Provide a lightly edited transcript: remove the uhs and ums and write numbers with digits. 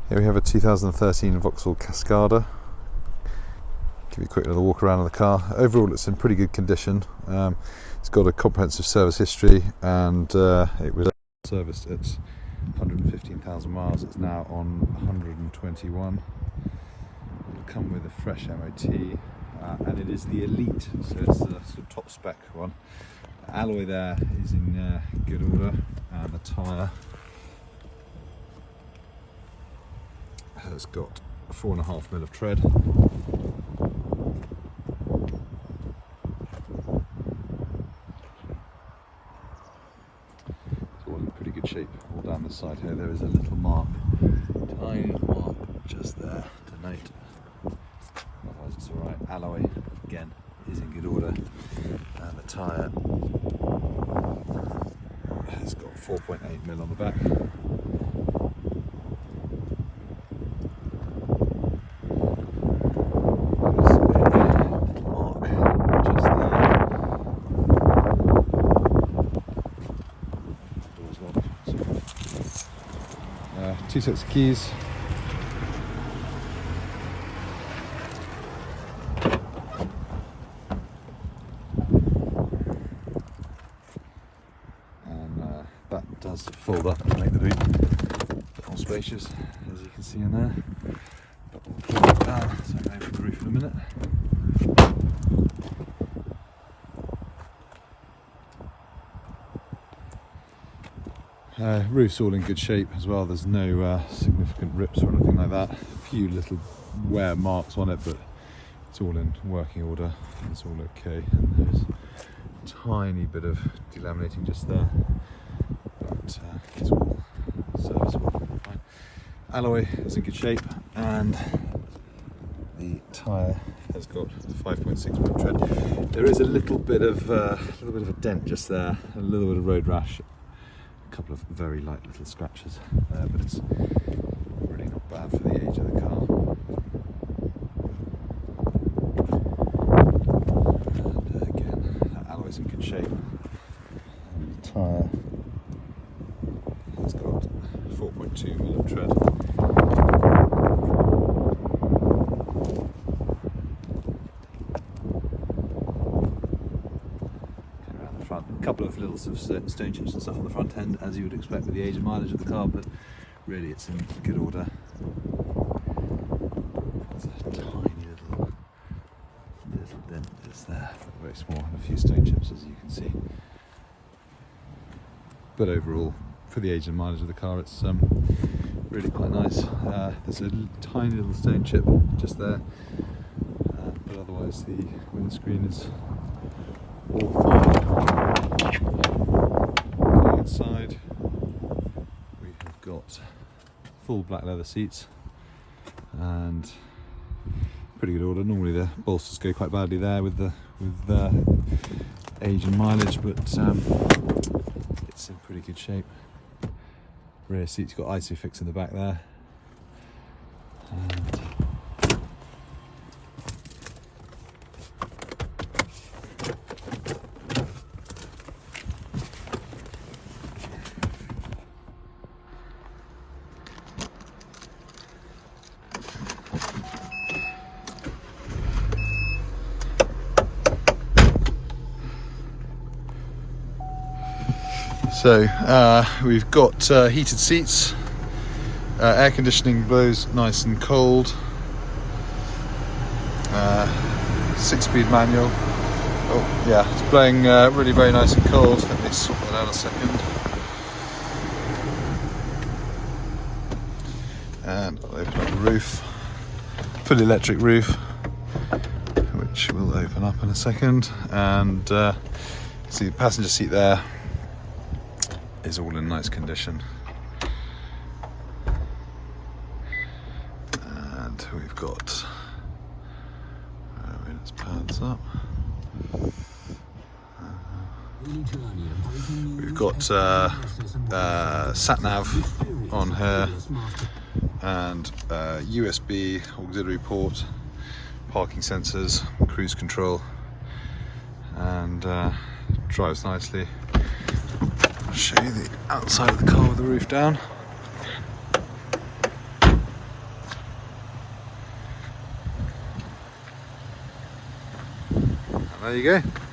Here we have a 2013 Vauxhall Cascada. Give you a quick little walk around of the car. Overall it's in pretty good condition. It's got a comprehensive service history, and it was serviced at 115,000 miles. It's now on 121. It'll come with a fresh MOT, and it is the Elite, so it's the sort of top spec one. The alloy there is in good order, and the tyre has got 4.5mm of tread. It's all in pretty good shape. All down the side here there is a little mark, tiny little mark just there to note. Otherwise it's alright. Alloy again is in good order, and the tyre has got 4.8mm on the back. Two sets of keys. And that does fold up to make the boot a bit more spacious, as you can see in there. But we'll pull it down so I can open the roof in a minute. Roof's all in good shape as well. There's no significant rips or anything like that. A few little wear marks on it, but it's all in working order. It's all okay. And there's a tiny bit of delaminating just there, but it's all serviceable. Fine. Alloy is in good shape, and the tyre has got 5.6mm tread. There is a little bit of a dent just there, a little bit of road rash. A couple of very light little scratches, but it's really not bad for the age of the car. And again, that alloy's in good shape. And the tyre has got 4.2mm of tread. Front. A couple of little sort of stone chips and stuff on the front end, as you would expect with the age and mileage of the car, but really it's in good order. There's a tiny little dent just there, very small, and a few stone chips, as you can see. But overall, for the age and mileage of the car, it's really quite nice. There's a tiny little stone chip just there, but otherwise the windscreen is all fine. Going inside, we have got full black leather seats and pretty good order. Normally the bolsters go quite badly there with age and mileage, but it's in pretty good shape. Rear seats got ISOFIX in the back there. And so we've got heated seats, air conditioning blows nice and cold, 6-speed manual. Oh yeah, it's blowing really very nice and cold. Let me sort that out a second. And I'll open up the roof, fully electric roof, which will open up in a second. And see the passenger seat there is all in nice condition, and we've got let's pads up. We've got sat nav on here, and USB auxiliary port, parking sensors, cruise control, and drives nicely. I'll show you the outside of the car with the roof down. There you go.